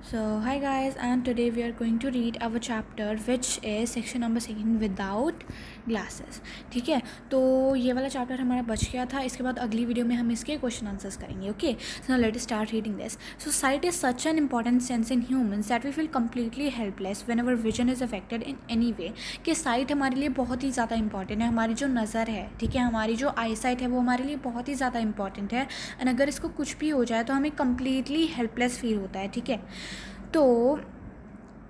So, hi guys, and today we are going to read our chapter which is section number 2 without glasses. ठीक है, तो ये वाला chapter हमारा बच गया था. इसके बाद अगली वीडियो में हम इसके क्वेश्चन आंसर्स करेंगे. Okay, so let start reading this. So sight is such an important sense in humans that we feel completely helpless when our vision is affected in any way. कि sight हमारे लिए बहुत ही ज़्यादा important है. हमारी जो नज़र है, ठीक है, हमारी जो आई साइट है वो हमारे लिए बहुत ही ज़्यादा इंपॉर्टेंट है. एंड अगर इसको कुछ भी हो जाए तो हमें कम्प्लीटली हेल्पलेस फील होता है. ठीक है, तो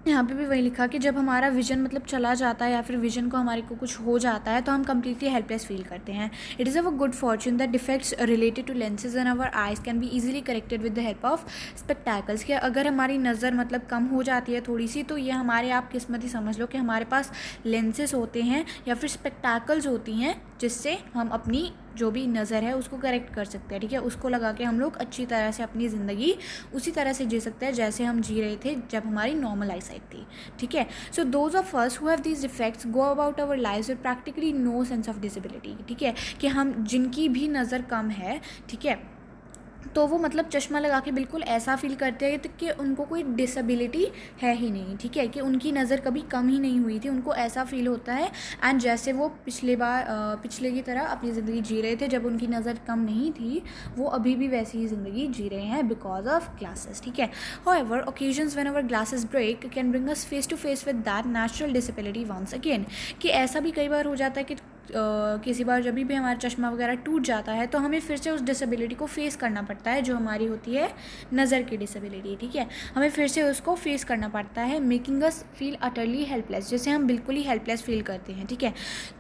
यहाँ पे भी वही लिखा कि जब हमारा विजन मतलब चला जाता है या फिर विजन को हमारे को कुछ हो जाता है तो हम कम्प्लीटली हेल्पलेस फील करते हैं. It is a good fortune that defects related to lenses in our eyes can be easily corrected with the help of spectacles. कि अगर हमारी नज़र मतलब कम हो जाती है थोड़ी सी, तो ये हमारे आप किस्मत ही समझ लो कि हमारे पास लेंसेज होते हैं या फिर स्पेक्टैकल्स होती हैं जिससे हम अपनी जो भी नज़र है उसको करेक्ट कर सकते हैं. ठीक है, उसको लगा के हम लोग अच्छी तरह से अपनी ज़िंदगी उसी तरह से जी सकते हैं जैसे हम जी रहे थे जब हमारी नॉर्मल आई साइट थी. ठीक है, so those of us who have these defects go about our lives with practically no sense of disability. ठीक है, कि हम जिनकी भी नज़र कम है, ठीक है, तो वो मतलब चश्मा लगा के बिल्कुल ऐसा फील करते हैं कि उनको कोई डिसेबिलिटी है ही नहीं. ठीक है, कि उनकी नज़र कभी कम ही नहीं हुई थी, उनको ऐसा फील होता है. एंड जैसे वो पिछले की तरह अपनी ज़िंदगी जी रहे थे जब उनकी नज़र कम नहीं थी, वो अभी भी वैसी ही ज़िंदगी जी रहे हैं बिकॉज ऑफ ग्लासेस. ठीक है, however occasions when our glasses break can bring us face to face with that natural disability once again. कि ऐसा भी कई बार हो जाता है कि किसी बार जब भी हमारा चश्मा वगैरह टूट जाता है तो हमें फिर से उस डिसेबिलिटी को फेस करना पड़ता है जो हमारी होती है नज़र की डिसेबिलिटी. ठीक है, हमें फिर से उसको फेस करना पड़ता है, making us feel utterly helpless, जैसे हम बिल्कुल ही हेल्पलेस फील करते हैं. ठीक है,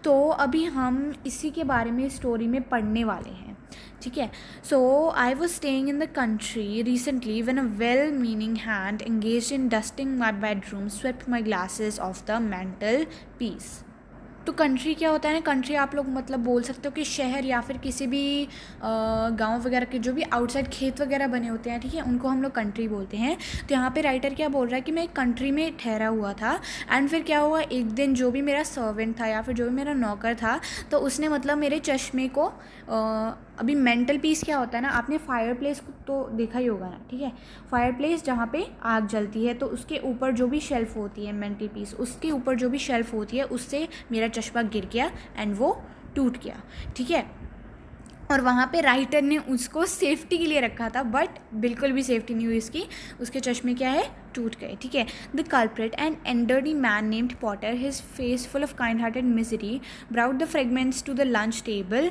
तो अभी हम इसी के बारे में स्टोरी में पढ़ने वाले हैं. ठीक है, so I was staying in the country recently when a well meaning hand engaged in dusting my bedroom swept my glasses off the mantelpiece. तो कंट्री क्या होता है ना, कंट्री आप लोग मतलब बोल सकते हो कि शहर या फिर किसी भी गांव वगैरह के जो भी आउटसाइड खेत वगैरह बने होते हैं. ठीक है, उनको हम लोग कंट्री बोलते हैं. तो यहाँ पे राइटर क्या बोल रहा है कि मैं एक कंट्री में ठहरा हुआ था. एंड फिर क्या हुआ, एक दिन जो भी मेरा सर्वेंट था या फिर जो भी मेरा नौकर था, तो उसने मतलब मेरे चश्मे को अभी मेंटल पीस क्या होता है ना, आपने फायर प्लेस को तो देखा ही होगा ना. ठीक है, फायर प्लेस जहाँ पे आग जलती है तो उसके ऊपर जो भी शेल्फ़ होती है मेंटल पीस, उसके ऊपर जो भी शेल्फ़ होती है उससे मेरा चश्मा गिर गया एंड वो टूट गया. ठीक है, और वहाँ पे राइटर ने उसको सेफ्टी के लिए रखा था बट बिल्कुल भी सेफ्टी नहीं हुई उसकी. उसके चश्मे क्या है, टूट गए. ठीक है, the culprit an elderly man named Potter, his face full of kind hearted misery, brought the fragments to the lunch table,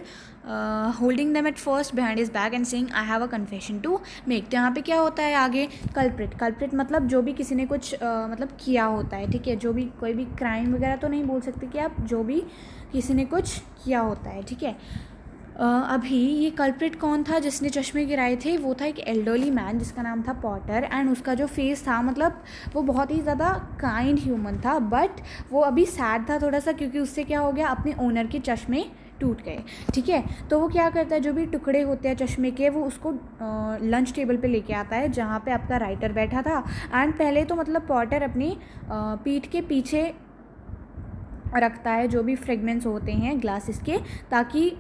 holding them at first behind his back and saying I have a confession to make. तो यहाँ पे क्या होता है आगे, culprit मतलब जो भी किसी ने कुछ मतलब किया होता है. ठीक है, जो भी कोई भी क्राइम वगैरह तो नहीं बोल सकते कि आप, जो भी किसी ने कुछ किया होता है. ठीक है, अभी ये कल्प्रिट कौन था जिसने चश्मे गिराए थे, वो था एक एल्डरली मैन जिसका नाम था पॉटर. एंड उसका जो फेस था मतलब वो बहुत ही ज़्यादा काइंड ह्यूमन था, बट वो अभी सैड था थोड़ा सा क्योंकि उससे क्या हो गया, अपने ओनर के चश्मे टूट गए. ठीक है, तो वो क्या करता है, जो भी टुकड़े होते हैं चश्मे के वो उसको लंच टेबल पे लेके आता है जहाँ पे आपका राइटर बैठा था. एंड पहले तो मतलब पॉटर अपनी पीठ के पीछे रखता है जो भी फ्रेगमेंट्स होते हैं ग्लासेस के, ताकि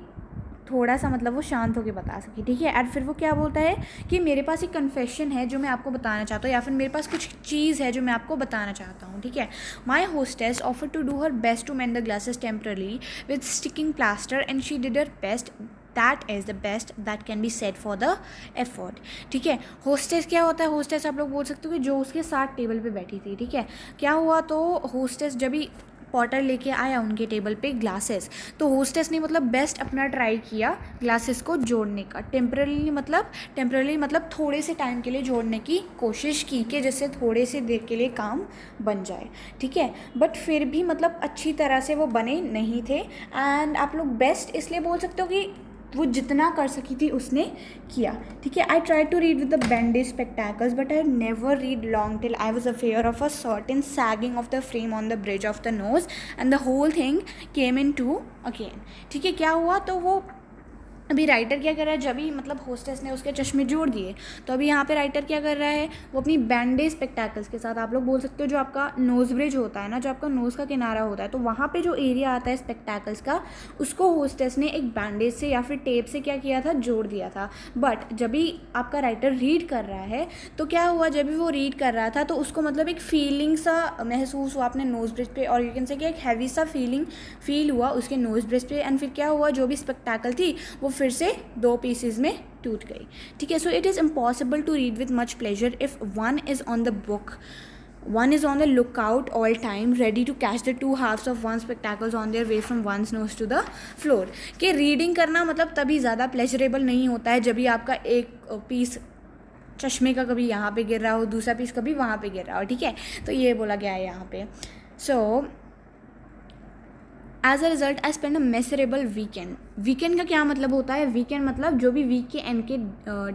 थोड़ा सा मतलब वो शांत होकर बता सके. ठीक है, एंड फिर वो क्या बोलता है कि मेरे पास एक कन्फेशन है जो मैं आपको बताना चाहता हूँ, या फिर मेरे पास कुछ चीज़ है जो मैं आपको बताना चाहता हूँ. ठीक है, my hostess offer to do her best to mend the glasses temporarily with sticking plaster and she did her best. That is the best that can be set for the effort. ठीक है, hostess क्या होता है, hostess आप लोग बोल सकते हो कि जो उसके साथ टेबल पे बैठी थी. ठीक है, क्या हुआ, तो होस्टेस जब भी पॉटर लेके आया उनके टेबल पे ग्लासेस, तो होस्टेस ने मतलब बेस्ट अपना ट्राई किया ग्लासेस को जोड़ने का. टेम्परली मतलब थोड़े से टाइम के लिए जोड़ने की कोशिश की कि जिससे थोड़े से देर के लिए काम बन जाए. ठीक है, बट फिर भी मतलब अच्छी तरह से वो बने नहीं थे. एंड आप लोग बेस्ट इसलिए बोल सकते हो कि वो जितना कर सकी थी उसने किया. ठीक है, I try to read with the bandage spectacles but I never read long till I was aware of a certain sagging of the frame on the bridge of the nose and the whole thing came in two again. ठीक है, क्या हुआ, तो वो अभी writer क्या कर रहा है, जब भी मतलब होस्टेस ने उसके चश्मे जोड़ दिए, तो अभी यहाँ पे राइटर क्या कर रहा है, वो अपनी बैंडेज स्पेक्टैकल्स के साथ, आप लोग बोल सकते हो जो आपका नोज ब्रिज होता है ना, जो आपका नोज़ का किनारा होता है, तो वहाँ पे जो एरिया आता है स्पेक्टैकल्स का, उसको होस्टेस ने एक बैंडेज से या फिर टेप से क्या किया था, जोड़ दिया था। बट जब भी आपका राइटर रीड कर रहा है, तो क्या हुआ, जब भी वो रीड कर रहा था तो उसको मतलब एक फीलिंग सा महसूस हुआ अपने नोज ब्रिज पे, और यू कैन से कि एक हैवी सा फील हुआ उसके नोज ब्रिज पे। एंड फिर क्या हुआ, जो भी स्पेक्टैकल थी वो फिर से 2 पीसेज में टूट गई। ठीक है, so it is impossible to read with much pleasure if one is on the lookout all time, ready to catch the 2 halves of one spectacles on their way from one's nose to the floor। कि reading करना मतलब तभी ज़्यादा pleasurable नहीं होता है जब भी आपका एक पीस चश्मे का कभी यहाँ पे गिर रहा हो, दूसरा पीस कभी वहाँ पे गिर रहा हो। ठीक है, तो ये बोला गया है यहाँ पे। So as a result I spend a miserable weekend. Weekend का क्या मतलब होता है, वीकेंड मतलब जो भी वीक के एंड के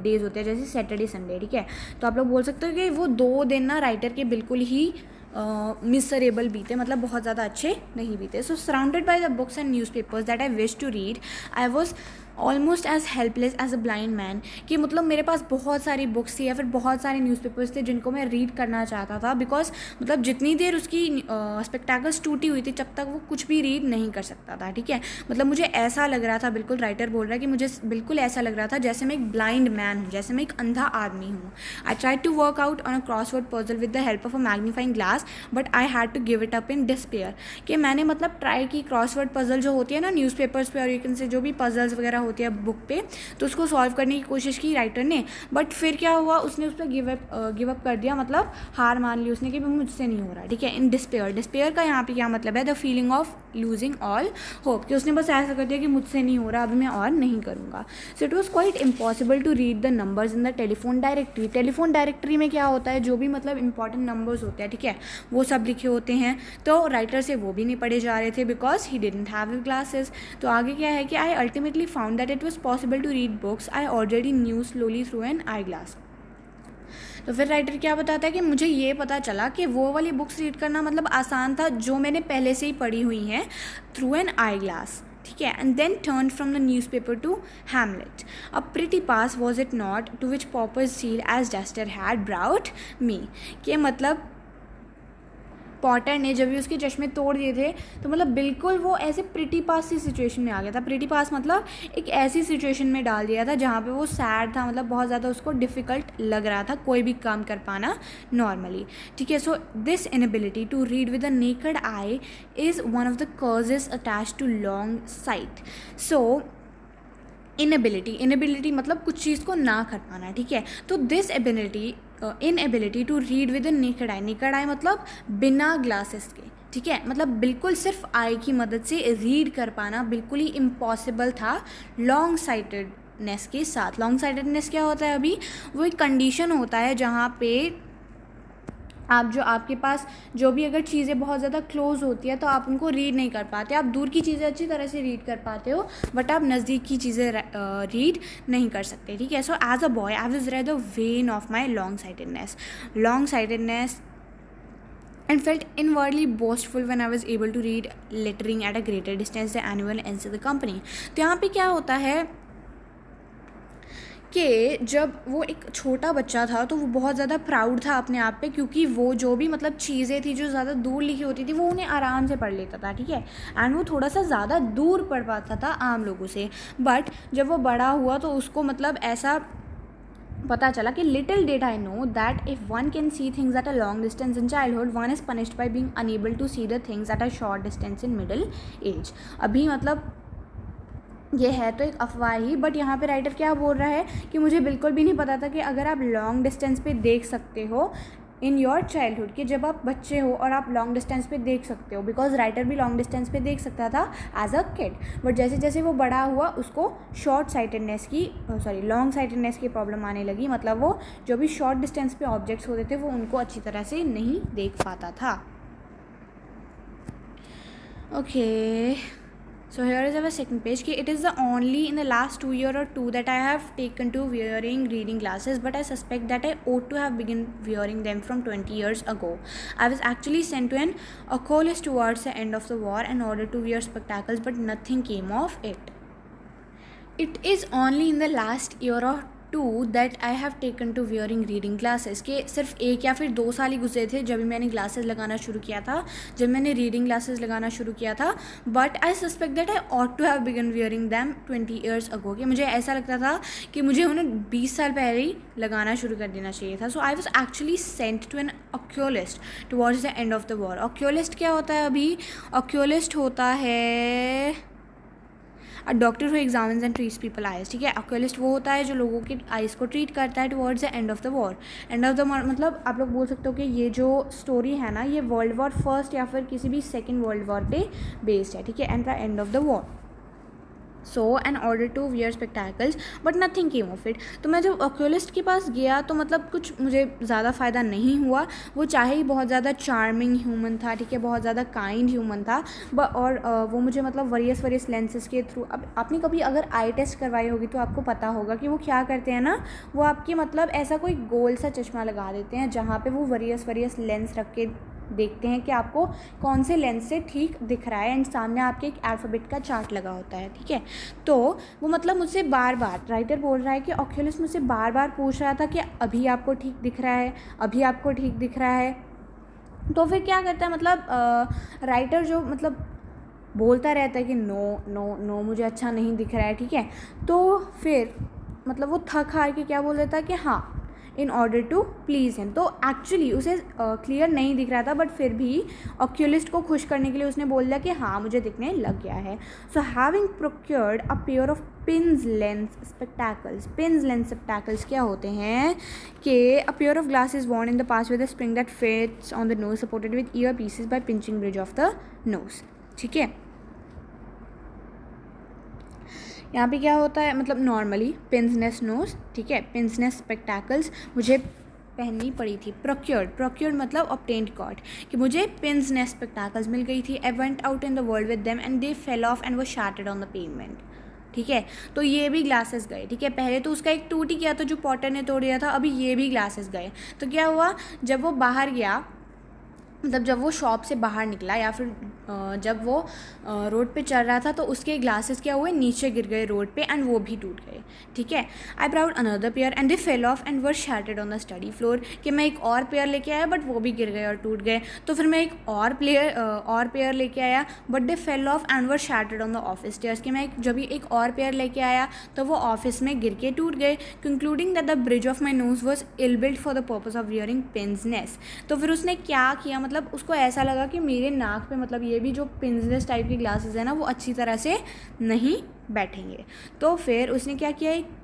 डेज होते हैं, जैसे सैटरडे संडे। ठीक है, तो आप लोग बोल सकते हो कि वो 2 दिन ना राइटर के बिल्कुल ही मिसरेबल बीते, मतलब बहुत ज़्यादा अच्छे नहीं बीते। So surrounded by the books and newspapers that I wish to read, I was almost as helpless as a blind man. कि मतलब मेरे पास बहुत सारी बुक्स थी या फिर बहुत सारे न्यूज़पेपर्स थे जिनको मैं रीड करना चाहता था, बिकॉज मतलब जितनी देर उसकी स्पेक्टैकल्स टूटी हुई थी तब तक वो कुछ भी रीड नहीं कर सकता था। ठीक है, मतलब मुझे ऐसा लग रहा था, बिल्कुल राइटर बोल रहा है कि मुझे बिल्कुल ऐसा लग रहा था जैसे मैं एक ब्लाइंड मैन हूँ, जैसे मैं एक अंधा आदमी हूँ। I tried to work out on a crossword puzzle with the help of a magnifying glass, but I had to give it up in despair. कि मैंने मतलब ट्राई की क्रॉसवर्ड पजल जो होती है ना न्यूज़पेपर्स पे, और यू कैन से जो भी पजल्स वगैरह होती है बुक पे, तो उसको सॉल्व करने की कोशिश की राइटर ने, बट फिर क्या हुआ, उसने उस पर गिव अप कर दिया, मतलब हार मान ली उसने कि मुझसे नहीं हो रहा। ठीक है, इन डिस्पेयर का यहाँ पे क्या मतलब है, the feeling of losing all hope, कि उसने बस ऐसा कर दिया कि मुझसे नहीं हो रहा, अभी मैं और नहीं करूँगा। So it was quite impossible to read the numbers in the telephone directory. Telephone directory में क्या होता है, जो भी मतलब इंपॉर्टेंट नंबर्स होते हैं, ठीक है, वो सब लिखे होते हैं, तो राइटर से वो भी नहीं पढ़े जा रहे थे because he didn't have glasses. तो आगे क्या है कि I ultimately found that it was possible to read books I already knew slowly through an eyeglass. तो फिर राइटर क्या बताता है कि मुझे ये पता चला कि वो वाली बुक्स रीड करना मतलब आसान था जो मैंने पहले से ही पढ़ी हुई हैं थ्रू एन आई ग्लास। ठीक है, and then turn from the newspaper to Hamlet, a pretty pass was it not, to which poppers seal as duster had brought me. कि मतलब पॉटर ने जब भी उसके चश्मे तोड़ दिए थे तो मतलब बिल्कुल वो ऐसे प्रिटी पास सी सिचुएशन में आ गया था। प्रिटी पास मतलब एक ऐसी सिचुएशन में डाल दिया था जहाँ पे वो सैड था, मतलब बहुत ज़्यादा उसको डिफ़िकल्ट लग रहा था कोई भी काम कर पाना नॉर्मली। ठीक है, so this inability to read with a naked eye is one of the causes attach to long sight. So inability मतलब कुछ चीज़ को ना कर पाना। ठीक है, तो this inability to read with naked eye मतलब बिना ग्लासेस के। ठीक है, मतलब बिल्कुल सिर्फ आई की मदद से रीड कर पाना बिल्कुल ही इम्पॉसिबल था लॉन्ग साइटेडनेस के साथ। लॉन्ग साइटेडनेस क्या होता है, अभी वो एक कंडीशन होता है जहाँ पे आपके पास जो भी अगर चीज़ें बहुत ज़्यादा क्लोज होती है तो आप उनको रीड नहीं कर पाते। आप दूर की चीज़ें अच्छी तरह से रीड कर पाते हो, बट आप नज़दीक की चीज़ें रीड नहीं कर सकते। ठीक है, so as a boy I was rather vain of my long sightedness and felt inwardly boastful when I was able to read lettering at a greater distance than anyone else in the company। तो यहाँ पे क्या होता है कि जब वो एक छोटा बच्चा था तो वो बहुत ज़्यादा प्राउड था अपने आप पे, क्योंकि वो जो भी मतलब चीज़ें थी जो ज़्यादा दूर लिखी होती थी वो उन्हें आराम से पढ़ लेता था। ठीक है, एंड वो थोड़ा सा ज़्यादा दूर पढ़ पाता था आम लोगों से। बट जब वो बड़ा हुआ तो उसको मतलब ऐसा पता चला कि little did I know that if one can see things at a long distance in childhood, one is punished by being unable to see the things at a short distance in middle age. अभी मतलब ये है तो एक अफवाह ही, but यहाँ पे writer क्या बोल रहा है कि मुझे बिल्कुल भी नहीं पता था कि अगर आप लॉन्ग डिस्टेंस पे देख सकते हो इन योर चाइल्डहुड, कि जब आप बच्चे हो और आप लॉन्ग डिस्टेंस पे देख सकते हो, बिकॉज राइटर भी लॉन्ग डिस्टेंस पे देख सकता था एज अ किड, बट जैसे जैसे वो बड़ा हुआ उसको लॉन्ग साइटेडनेस की प्रॉब्लम आने लगी। मतलब वो जो भी शॉर्ट डिस्टेंस पे ऑब्जेक्ट्स होते थे वो उनको अच्छी तरह से नहीं देख पाता था। Okay, so here is our second page कि it is the only in the last 2 year or 2 that I have taken to wearing reading glasses, but I suspect that I ought to have begun wearing them from 20 years ago. I was actually sent to an oculist towards the end of the war in order to wear spectacles, but nothing came of it. It is only in the last year or two that I have taken to wearing reading glasses, के सिर्फ 1 या फिर 2 साल ही गुजरे थे जब मैंने glasses लगाना शुरू किया था, जब मैंने रीडिंग ग्लासेस लगाना शुरू किया था. But I suspect that I ought to have begun wearing them 20 years ago. कि मुझे ऐसा लगता था कि मुझे उन्हें 20 साल पहले ही लगाना शुरू कर देना चाहिए था. So I was actually sent to an oculist towards the end of the war. Oculist क्या होता है अभी? ऑक्यूलिस्ट होता है a doctor who examines and treats people eyes. ठीक है, ऑक्यूलिस्ट वो होता है जो लोगों की आइज को ट्रीट करता है towards the end of the war. And of the war मतलब आप लोग बोल सकते हो कि ये जो स्टोरी है ना, ये वर्ल्ड वॉर फर्स्ट या फिर किसी भी सेकेंड वर्ल्ड वॉर पे बेस्ड है. ठीक है, and the end of the war. So in order to wear spectacles but nothing came of it. तो मैं जब ऑक्यूलिस्ट के पास गया तो मतलब कुछ मुझे ज़्यादा फ़ायदा नहीं हुआ. वो चाहे ही बहुत ज़्यादा चार्मिंग ह्यूमन था, ठीक है, बहुत ज़्यादा काइंड ह्यूमन था, और वो मुझे मतलब वरियस लेंसेज के थ्रू. अब आपने कभी अगर आई टेस्ट करवाई होगी तो आपको पता होगा कि वो क्या करते हैं ना, वो आपके मतलब ऐसा कोई गोल सा चश्मा लगा देते हैं जहाँ पे वो वरियस लेंस रख के देखते हैं कि आपको कौन से लेंस से ठीक दिख रहा है, एंड सामने आपके एक अल्फ़ाबेट का चार्ट लगा होता है. ठीक है, तो वो मतलब मुझसे बार बार, राइटर बोल रहा है कि ऑक्यूलिस्ट मुझसे बार बार पूछ रहा था कि अभी आपको ठीक दिख रहा है, अभी आपको ठीक दिख रहा है. तो फिर क्या करता है मतलब राइटर जो मतलब बोलता रहता है कि नो नो नो मुझे अच्छा नहीं दिख रहा है. ठीक है, तो फिर मतलब वो थक हार के क्या बोल देता है कि हाँ, in order to please him. तो एक्चुअली उसे क्लियर नहीं दिख रहा था, बट फिर भी ऑक्यूलिस्ट को खुश करने के लिए उसने बोल दिया कि हाँ मुझे दिखने लग गया है. So having procured a pair of pince-nez spectacles. Pince-nez spectacles क्या होते हैं कि a pair of glasses worn in the past with a spring that fits on the nose supported with ear pieces by pinching bridge of the nose. ठीक है, यहाँ पे क्या होता है मतलब नॉर्मली पिन्सनेस नोज. ठीक है, पिन्सनेस स्पेक्टैकल्स मुझे पहननी पड़ी थी. प्रोक्योर्ड मतलब ऑब्टेन्ड गॉट, कि मुझे पिन्सनेस स्पेक्टैकल्स मिल गई थी. I went out in the world with them and they fell off and were shattered on the payment. ठीक है, तो ये भी ग्लासेस गए. ठीक है, पहले तो उसका एक टूट ही गया था जो पॉटर ने तोड़ दिया था, अभी ये भी ग्लासेस गए. तो क्या हुआ, जब वो बाहर गया, मतलब जब वो शॉप से बाहर निकला या फिर जब वो रोड पे चल रहा था, तो उसके ग्लासेस क्या हुए, नीचे गिर गए रोड पे, एंड वो भी टूट गए. ठीक है, I bought another pair and they fell off and were shattered on the study floor. कि मैं एक और पेयर लेके आया बट वो भी गिर गए और टूट गए. तो फिर मैं एक और पेयर लेके आया but they fell off and were shattered on the office stairs. कि मैं जब भी एक और पेयर लेके आया तो वो ऑफिस में गिर के टूट गए. Concluding that the bridge of my nose was ill built for the purpose of wearing pince-nez. तो फिर उसने क्या किया, मतलब उसको ऐसा लगा कि मेरे नाक पे मतलब ये भी जो पिन्सलेस टाइप के ग्लासेस है ना, वो अच्छी तरह से नहीं बैठेंगे. तो फिर उसने क्या किया, एक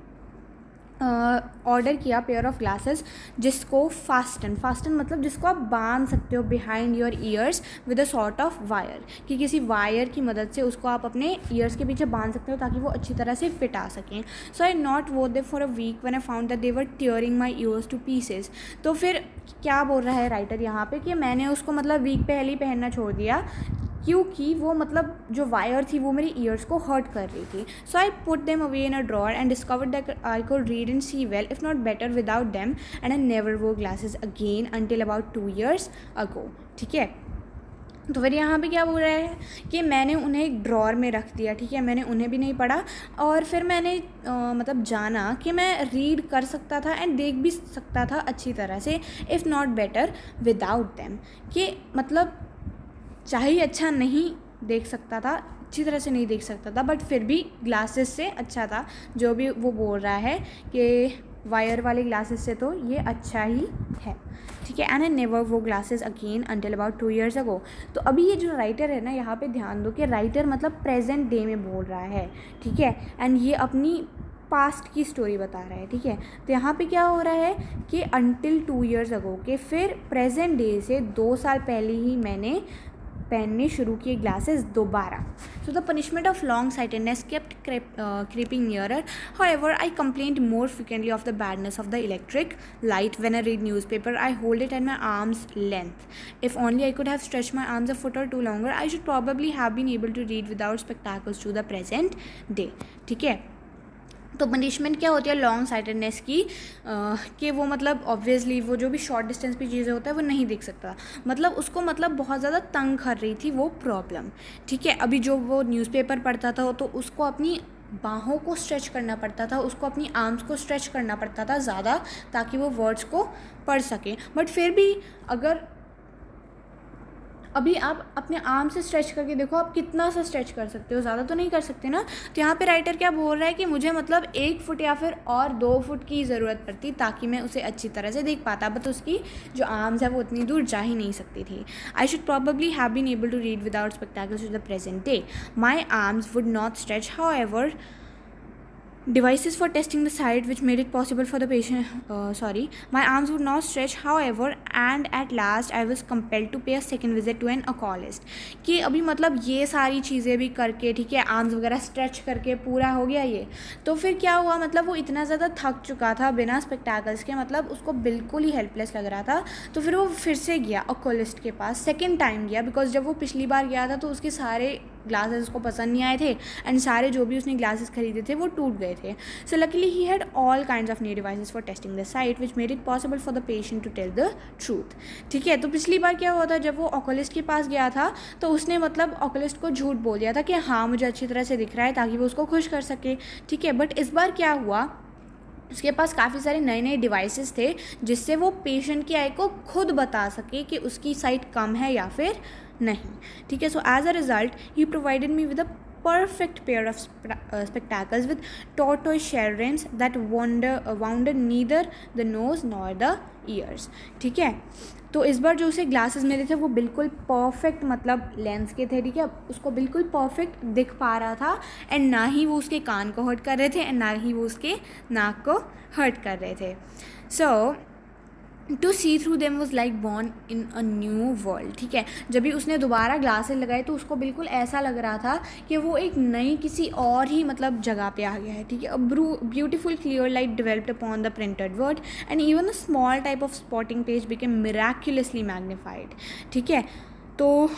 ऑर्डर किया पेयर ऑफ ग्लासेस जिसको फास्टन मतलब जिसको आप बांध सकते हो behind your ears with a sort of wire. कि किसी वायर की मदद से उसको आप अपने ईयर्स के पीछे बांध सकते हो ताकि वो अच्छी तरह से फिट आ सकें. सो I not wore they for a week when I found that they were tearing my ears to pieces. तो फिर क्या बोल रहा है राइटर यहाँ पे कि मैंने उसको मतलब वीक पहले ही पहनना छोड़ दिया क्योंकि वो मतलब जो वायर थी वो मेरी ईयर्स को हर्ट कर रही थी. So I put them away in a drawer and discovered that I could read and see well if not better without them, and I never wore glasses again until about 2 years ago. ठीक है, तो फिर यहाँ पे क्या बोल रहा है कि मैंने उन्हें एक ड्रॉर में रख दिया. ठीक है, मैंने उन्हें भी नहीं पढ़ा, और फिर मैंने मतलब जाना कि मैं रीड कर सकता था एंड देख भी सकता था अच्छी तरह से, if not better without them. कि मतलब चाहे ही अच्छा नहीं देख सकता था, अच्छी तरह से नहीं देख सकता था, बट फिर भी ग्लासेस से अच्छा था. जो भी वो बोल रहा है कि वायर वाले ग्लासेस से तो ये अच्छा ही है. ठीक है, एंड आई नेवर वो glasses again until about 2 years अगो. तो अभी ये जो राइटर है ना, यहाँ पे ध्यान दो कि राइटर मतलब प्रेजेंट डे में बोल रहा है. ठीक है, एंड ये अपनी पास्ट की स्टोरी बता रहा है. ठीक है, तो यहाँ पे क्या हो रहा है कि अंटिल 2 years अगो के फिर प्रेजेंट डे से 2 साल पहले ही मैंने पहनने शुरू किए ग्लासेस दोबारा. So the punishment of long sightedness kept creeping nearer. However, I complained more frequently of the badness of the electric light. When I read newspaper, I hold it at my arm's length. If only I could have stretched my arms a foot or two longer, I should probably have been able to read without spectacles to the present day. ठीक है, तो punishment क्या होती है long sightedness की, कि वो मतलब ऑब्वियसली वो जो भी शॉर्ट डिस्टेंस पे चीज़ें होता है वो नहीं देख सकता. मतलब उसको मतलब बहुत ज़्यादा तंग कर रही थी वो प्रॉब्लम. ठीक है, अभी जो वो न्यूज़पेपर पढ़ता था तो उसको अपनी बाहों को स्ट्रेच करना पड़ता था, उसको अपनी आर्म्स को स्ट्रेच करना पड़ता था ज़्यादा, ताकि वो वर्ड्स को पढ़ सके। बट फिर भी अगर अभी आप अपने आर्म से स्ट्रेच करके देखो, आप कितना सा स्ट्रेच कर सकते हो, ज़्यादा तो नहीं कर सकते ना। तो यहाँ पे राइटर क्या बोल रहा है कि मुझे मतलब 1 फुट या फिर और 2 फुट की ज़रूरत पड़ती ताकि मैं उसे अच्छी तरह से देख पाता, बट उसकी जो आर्म्स है वो उतनी दूर जा ही नहीं सकती थी। I should probably have been able to read without spectacles to the present day. My arms would not stretch, however devices for testing the sight which made it possible for the patient my arms would not stretch, however, and at last I was compelled to pay a second visit to an oculist। कि अभी मतलब ये सारी चीज़ें भी करके, ठीक है, आर्म्स वगैरह स्ट्रेच करके पूरा हो गया ये, तो फिर क्या हुआ, मतलब वो इतना ज़्यादा थक चुका था बिना स्पेक्टेकल्स के, मतलब उसको बिल्कुल ही हेल्पलेस लग रहा था। तो फिर वो फिर से गया ओकुलिस्ट के पास, सेकेंड टाइम गया, बिकॉज जब वो पिछली बार गया था तो उसके सारे ग्लासेस उसको पसंद नहीं आए थे, एंड सारे जो भी उसने ग्लासेस खरीदे थे वो टूट गए थे। So luckily he had all kinds of new devices for testing the sight which made it possible for the patient to tell the truth. ठीक है, तो पिछली बार क्या हुआ था, जब वो ओकुलिस्ट के पास गया था तो उसने मतलब ओकुलिस्ट को झूठ बोल दिया था कि हाँ मुझे अच्छी तरह से दिख रहा है, ताकि वो उसको खुश कर सके। ठीक है, बट इस बार क्या हुआ, उसके पास काफ़ी सारे नए नए डिवाइसेस थे जिससे वो पेशेंट की आई को खुद बता सके कि उसकी साइट कम है या फिर नहीं। ठीक है, so as a result he provided me with a perfect pair of spectacles with tortoise shell rims that wounded neither the nose nor the ears। ठीक है, तो इस बार जो उसे ग्लासेस मिले थे वो बिल्कुल परफेक्ट मतलब लेंस के थे। ठीक है, उसको बिल्कुल परफेक्ट दिख पा रहा था, एंड ना ही वो उसके कान को हर्ट कर रहे थे एंड ना ही वो उसके नाक को हर्ट कर रहे थे। So to see through them was like born in a new world. ठीक है, जब भी उसने दोबारा ग्लासेस लगाए तो उसको बिल्कुल ऐसा लग रहा था कि वो एक नई किसी और ही मतलब जगह पे आ गया है। ठीक है, a beautiful clear light developed upon the printed word and even a small type of spotting page became miraculously magnified. ठीक है, तो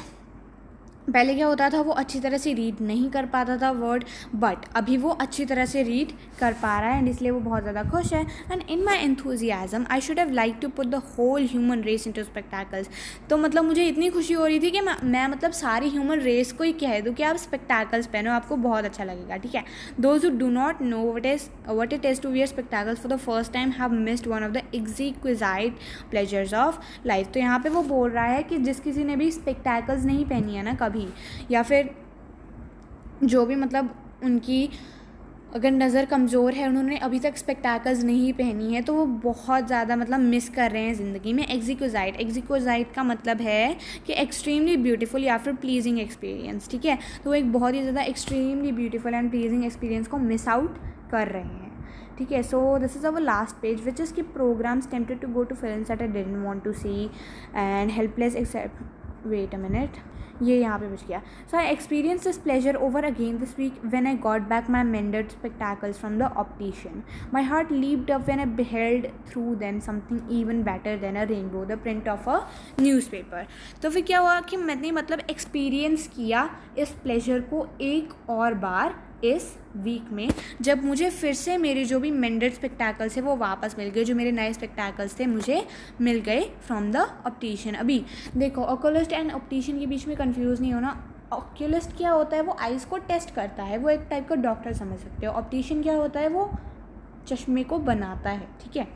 पहले क्या होता था, वो अच्छी तरह से रीड नहीं कर पाता था वर्ड, बट अभी वो अच्छी तरह से रीड कर पा रहा है, एंड इसलिए वो बहुत ज़्यादा खुश है। And in my enthusiasm I should have like to put the whole human race into spectacles. तो मतलब मुझे इतनी खुशी हो रही थी कि मैं मतलब सारी ह्यूमन रेस को ही कह दूँ कि आप स्पेक्टेकल्स पहनो, आपको बहुत अच्छा लगेगा। ठीक है, those who do not know what it is to wear spectacles for the first time have missed one of the exquisite pleasures of life. तो यहाँ पे वो बोल रहा है कि जिस किसी ने भी स्पेक्टेकल्स नहीं पहनी है ना कभी, या फिर जो भी मतलब उनकी अगर नज़र कमज़ोर है, उन्होंने अभी तक स्पेक्टेकल्स नहीं पहनी है, तो वो बहुत ज़्यादा मतलब मिस कर रहे हैं ज़िंदगी में एक्जिक्विजाइट का मतलब है कि एक्सट्रीमली ब्यूटीफुल या फिर प्लीजिंग एक्सपीरियंस। ठीक है, तो वो एक बहुत ही ज़्यादा extremely beautiful and pleasing experience को मिस आउट कर रहे हैं। ठीक है, so this is our last page which is कि programmes tempted to go to films that I didn't want to see and helpless except wait a minute, ये यहाँ पे बच गया। So I experience this pleasure over again this week when I got back my mended spectacles from the optician. My heart leaped up when I beheld through them something even better than a rainbow the print of a newspaper. तो फिर क्या हुआ कि मैंने मतलब experience किया इस pleasure को एक और बार इस वीक में, जब मुझे फिर से मेरे जो भी मेंडेड स्पेक्टेकल्स है वो वापस मिल गए, जो मेरे नए स्पेक्टेकल्स थे मुझे मिल गए फ्रॉम द ऑप्टिशियन। अभी देखो, ओकुलिस्ट एंड ऑप्टिशियन के बीच में कंफ्यूज नहीं होना। ओकुलिस्ट क्या होता है, वो आइज़ को टेस्ट करता है, वो एक टाइप का डॉक्टर समझ सकते हो। ऑप्टिशियन क्या होता है, वो चश्मे को बनाता है। ठीक है,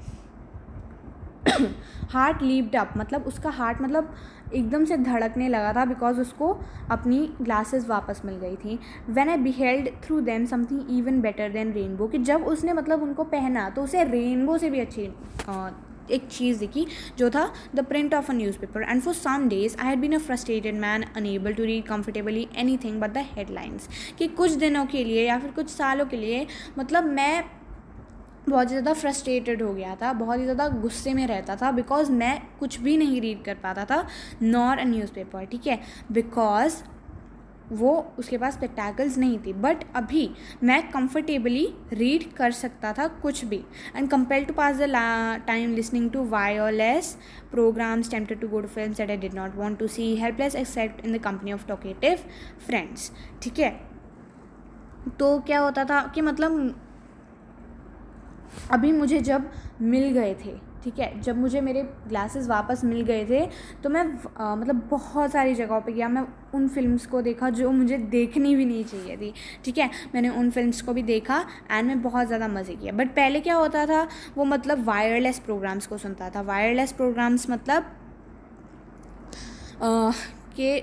हार्ट लीप्ड अप मतलब उसका हार्ट मतलब एकदम से धड़कने लगा था, बिकॉज उसको अपनी ग्लासेस वापस मिल गई थी। When I beheld through them something even better than rainbow, कि जब उसने मतलब उनको पहना तो उसे रेनबो से भी अच्छी एक चीज़ दिखी, जो था the print of a newspaper. And for some days I had been a frustrated man unable to read comfortably anything but the headlines. कि कुछ दिनों के लिए या फिर कुछ सालों के लिए मतलब मैं बहुत ज़्यादा फ्रस्ट्रेटेड हो गया था, बहुत ही ज़्यादा गुस्से में रहता था, बिकॉज मैं कुछ भी नहीं रीड कर पाता था, नॉर अ न्यूज़पेपर। ठीक है, बिकॉज वो उसके पास स्पेक्टेकल्स नहीं थी, बट अभी मैं कंफर्टेबली रीड कर सकता था कुछ भी। And compare to pass the time listening to wireless programmes tempted to go to films that I did not want to see, helpless except in the company of talkative friends. ठीक है, तो क्या होता था कि मतलब अभी मुझे जब मिल गए थे ठीक है, जब मुझे मेरे ग्लासेस वापस मिल गए थे तो मैं मतलब बहुत सारी जगहों पे गया, मैं उन फिल्म्स को देखा जो मुझे देखनी भी नहीं चाहिए थी, ठीक है, मैंने उन फिल्म्स को भी देखा एंड मैं बहुत ज़्यादा मज़े किया। बट पहले क्या होता था, वो मतलब वायरलेस प्रोग्राम्स को सुनता था। वायरलेस प्रोग्राम्स मतलब कि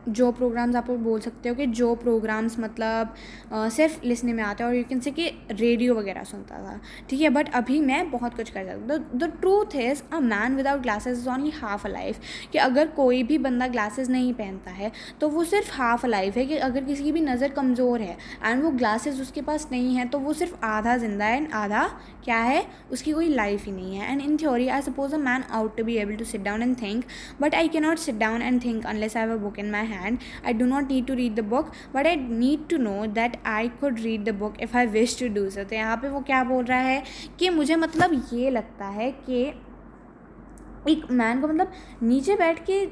जो प्रोग्राम्स आप लोग बोल सकते हो कि जो प्रोग्राम्स मतलब सिर्फ लिसने में आते हैं, और यू कैन से कि रेडियो वगैरह सुनता था, ठीक है। बट अभी मैं बहुत कुछ कर सकता हूँ। The truth is a man without glasses is only half a life, कि अगर कोई भी बंदा ग्लासेस नहीं पहनता है तो वो सिर्फ हाफ अ लाइफ है। कि अगर किसी की भी नज़र कमज़ोर है एंड वो ग्लासेस उसके पास नहीं है तो वो सिर्फ आधा जिंदा है एंड आधा क्या है, उसकी कोई लाइफ ही नहीं है। And in theory I suppose a man ought to be able to sit down and think, but I can not sit down and think unless I have a book in my hand. I do not need to read the book, but I need to know that I could read the book if I wish to do so. तो यहाँ पे वो क्या बोल रहा है कि मुझे मतलब ये लगता है कि एक मैन को मतलब नीचे बैठ के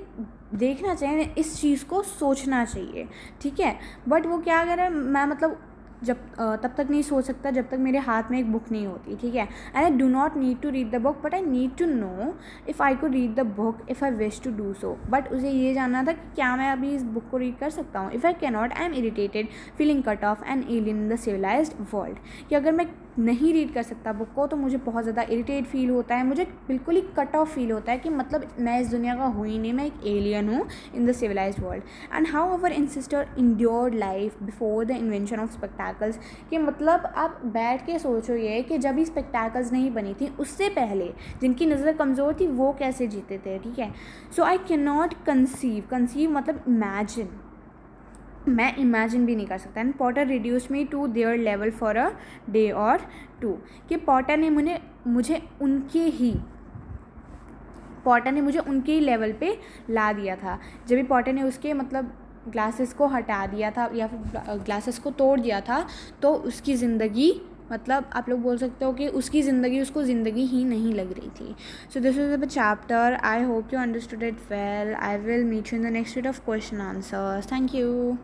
देखना चाहिए, इस चीज़ को सोचना चाहिए, ठीक है। बट वो क्या कर रहा है, मैं मतलब जब तब तक नहीं सोच सकता जब तक मेरे हाथ में एक बुक नहीं होती, ठीक है। And I do not need to read the book, but I need to know if I could read the book if I wish to do so. But उसे ये जानना था कि क्या मैं अभी इस बुक को रीड कर सकता हूँ। If I can not, I am irritated, feeling cut off and alien in the civilised world. कि अगर मैं नहीं रीड कर सकता बुक को तो मुझे बहुत ज़्यादा इरिटेट फील होता है, मुझे बिल्कुल ही कट ऑफ फील होता है कि मतलब मैं इस दुनिया का हूँ ही नहीं, मैं एक एलियन हूँ in the civilised world. And however ancestors endured life before the invention of spectacles. कि मतलब आप बैठ के सोचो ये कि जब ही स्पेक्टाकल्स नहीं बनी थी उससे पहले जिनकी नज़र कमज़ोर थी वो कैसे जीते थे, ठीक है। So I can not conceive मतलब इमेजिन, मैं इमेजिन भी नहीं कर सकता। And Potter reduce me to their level for a day और टू। कि पॉटर ने मुझे उनके ही लेवल पे ला दिया था। जब भी पॉटर ने उसके मतलब ग्लासेस को हटा दिया था या फिर ग्लासेस को तोड़ दिया था तो उसकी ज़िंदगी मतलब आप लोग बोल सकते हो कि उसकी ज़िंदगी उसको ज़िंदगी ही नहीं लग रही थी। So this is the chapter, I hope you understood it well. I will meet you in the next set of question answers. Thank you.